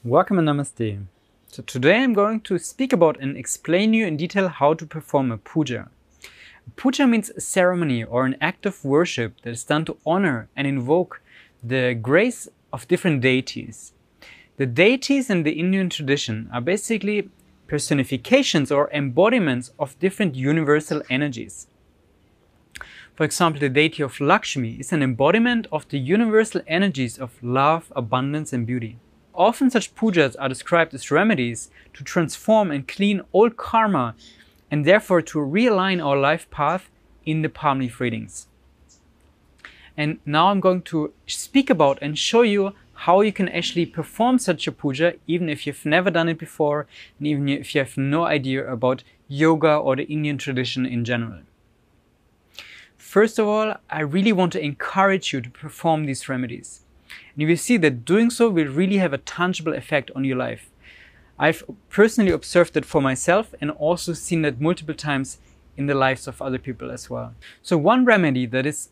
Welcome and Namaste. So today I'm going to speak about and explain you in detail how to perform a puja. A puja means a ceremony or an act of worship that is done to honor and invoke the grace of different deities. The deities in the Indian tradition are basically personifications or embodiments of different universal energies. For example, the deity of Lakshmi is an embodiment of the universal energies of love, abundance and beauty. Often such pujas are described as remedies to transform and clean old karma and therefore to realign our life path in the palm leaf readings. And now I'm going to speak about and show you how you can actually perform such a puja even if you've never done it before and even if you have no idea about yoga or the Indian tradition in general. First of all, I really want to encourage you to perform these remedies. And you will see that doing so will really have a tangible effect on your life. I've personally observed that for myself and also seen that multiple times in the lives of other people as well. So one remedy that is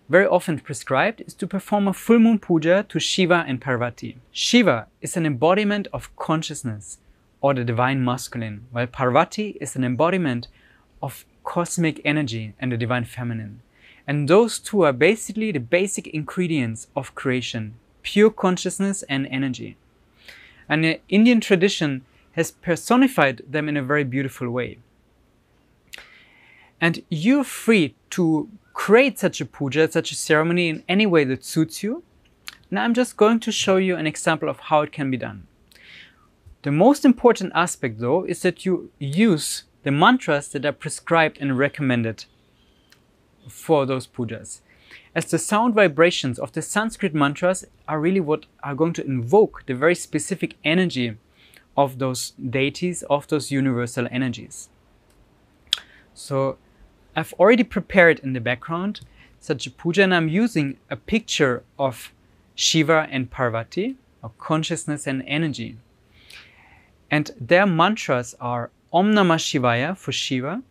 very often prescribed is to perform a full moon puja to Shiva and Parvati. Shiva is an embodiment of consciousness or the divine masculine, while Parvati is an embodiment of cosmic energy and the divine feminine. And those two are basically the basic ingredients of creation, pure consciousness and energy. And the Indian tradition has personified them in a very beautiful way. And you're free to create such a puja, such a ceremony in any way that suits you. Now I'm just going to show you an example of how it can be done. The most important aspect though is that you use the mantras that are prescribed and recommended for those pujas, as the sound vibrations of the Sanskrit mantras are really what are going to invoke the very specific energy of those deities, of those universal energies. So I've already prepared in the background such a puja, and I'm using a picture of Shiva and Parvati, of consciousness and energy. And their mantras are Om Namah Shivaya for Shiva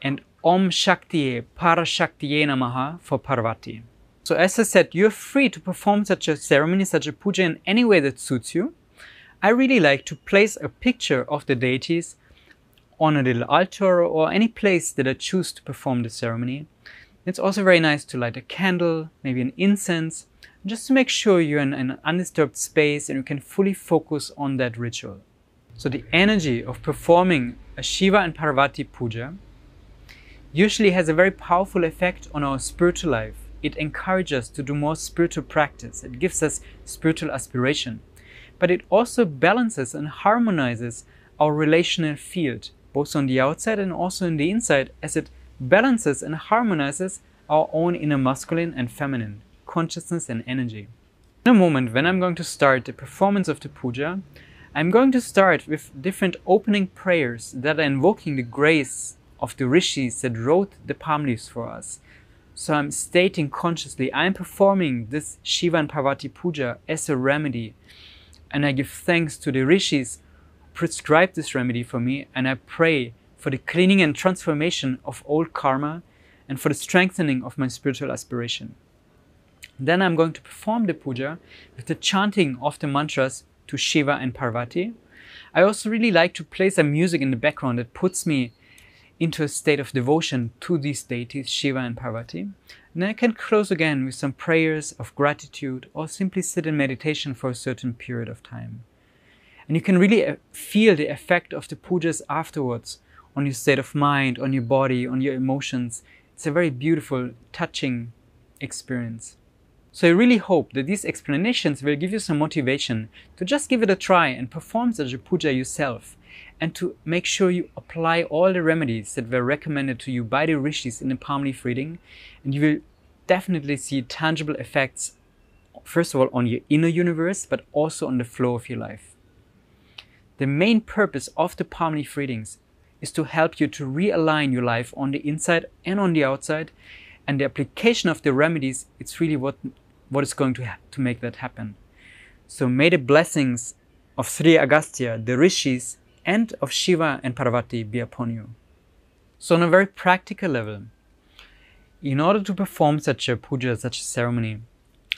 and Om Shaktiye Parashaktiye Namaha for Parvati. So as I said, you're free to perform such a ceremony, such a puja in any way that suits you. I really like to place a picture of the deities on a little altar or any place that I choose to perform the ceremony. It's also very nice to light a candle, maybe an incense, just to make sure you're in an undisturbed space and you can fully focus on that ritual. So the energy of performing a Shiva and Parvati puja usually has a very powerful effect on our spiritual life. It encourages us to do more spiritual practice. It gives us spiritual aspiration. But it also balances and harmonizes our relational field, both on the outside and also in the inside, as it balances and harmonizes our own inner masculine and feminine, consciousness and energy. In a moment, when I'm going to start the performance of the puja, I'm going to start with different opening prayers that are invoking the grace of the rishis that wrote the palm leaves for us. So I'm stating consciously, I'm performing this Shiva and Parvati puja as a remedy. And I give thanks to the rishis who prescribed this remedy for me, and I pray for the cleaning and transformation of old karma and for the strengthening of my spiritual aspiration. Then I'm going to perform the puja with the chanting of the mantras to Shiva and Parvati. I also really like to play some music in the background that puts me into a state of devotion to these deities, Shiva and Parvati. And then I can close again with some prayers of gratitude or simply sit in meditation for a certain period of time. And you can really feel the effect of the pujas afterwards on your state of mind, on your body, on your emotions. It's a very beautiful, touching experience. So I really hope that these explanations will give you some motivation to just give it a try and perform such a puja yourself, and to make sure you apply all the remedies that were recommended to you by the rishis in the palm leaf reading, and you will definitely see tangible effects, first of all on your inner universe, but also on the flow of your life. The main purpose of the palm leaf readings is to help you to realign your life on the inside and on the outside, and the application of the remedies, it's really what is going to make that happen. So may the blessings of Sri Agastya, the rishis, and of Shiva and Parvati be upon you. So on a very practical level, in order to perform such a puja, such a ceremony,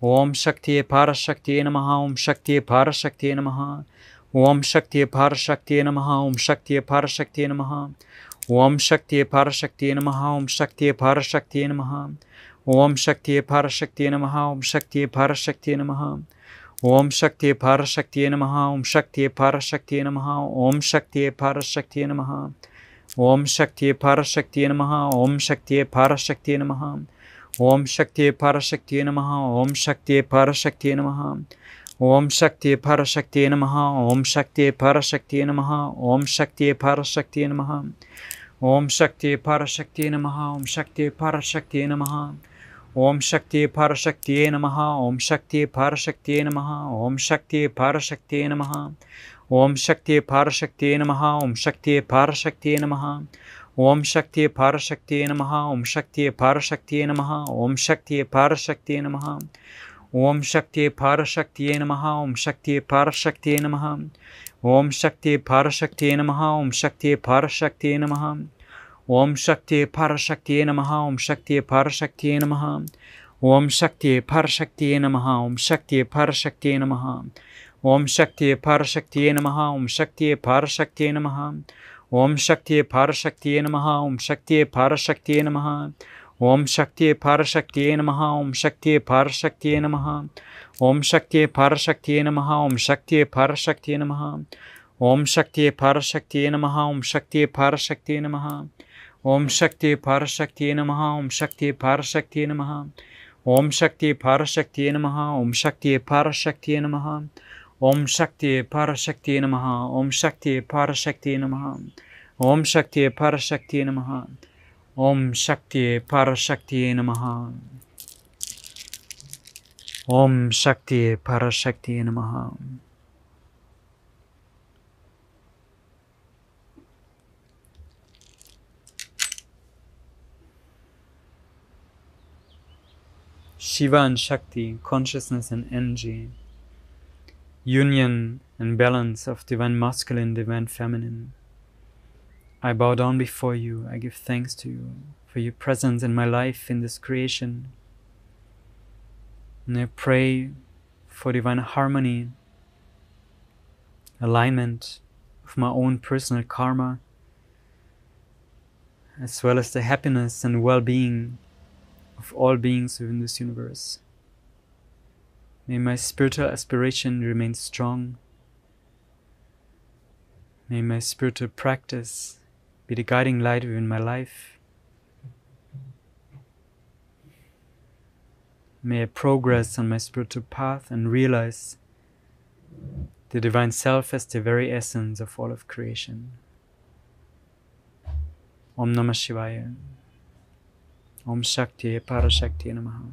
Om Shakti Parashakti Namaha, Om Shakti Parashakti Namaha. Om Shakti Parashakti Namaha, Om Shakti Parashakti Namaha. Om Shakti Parashakti Namaha, Om Shakti Parashakti Namaha. Om Shakti Parashakti Namaha, Om Shakti Parashakti Namaha. Om Shakti Parashakti Namaha, Om Shakti Parashakti Namaha. Om Shakti Parashakti Namaha. Om Shakti Parashakti Namaha, Om Shakti Parashakti Namaha. Om Shakti Parashakti Namaha, Om Shakti Parashakti Namaha. Om Shakti Parashakti Namaha, Om Shakti Parashakti Namaha. Om Shakti Parashakti Namaha. Om Shakti Parashakti Namaha, Om Shakti Parashakti Namaha. Om Shakti Parashakti Namaha, Om Shakti Parashakti Namaha. Om Shakti Parashakti Namaha. Om Shakti Parashakti Namaha, Om Shakti Parashakti Namaha. Om Shakti Parashakti Namaha, Om Shakti Parashakti Namaha. Om Shakti Parashakti Namaha. Om Shakti Parashakti Namaha, Om Shakti Parashakti Namaha. Om Shakti Parashakti Namaha, Om Shakti Parashakti Namaha. Om Shakti Parashakti Namaha, Om Shakti Parashakti Namaha. Om Shakti Parashakti Namaha, Om Shakti Parashakti Namaha. Om Shakti Parashakti Namaha, Om Shakti Parashakti Namaha. Om Shakti Parashakti Namaha, Om Shakti Parashakti Namaha. Om Shakti Parashakti Namaha, Om Shakti Parashakti Namaha. Om Shakti Parashakti Namaha, Om Shakti Parashakti Namaha. Om Shakti Parashakti Namaha, Om Shakti Parashakti Namaha. Om Shakti Parashakti Namaha, Om Shakti Parashakti Namaha. Om Shakti Parashakti Namaha, Om Shakti Parashakti Namaha. Om Shakti Parashakti Namaha, Om Shakti Parashakti Namaha. Om Shakti Parashakti Namaha. Om Shakti Parashakti Namaha. Om Shakti Parashakti Namaha. Shiva and Shakti, consciousness and energy, union and balance of divine masculine, divine feminine. I bow down before you. I give thanks to you for your presence in my life in this creation. And I pray for divine harmony, alignment of my own personal karma, as well as the happiness and well-being of all beings within this universe. May my spiritual aspiration remain strong. May my spiritual practice be the guiding light within my life. May I progress on my spiritual path and realize the divine self as the very essence of all of creation. Om Namah Shivaya. Om Shakti Parashakti Namaha.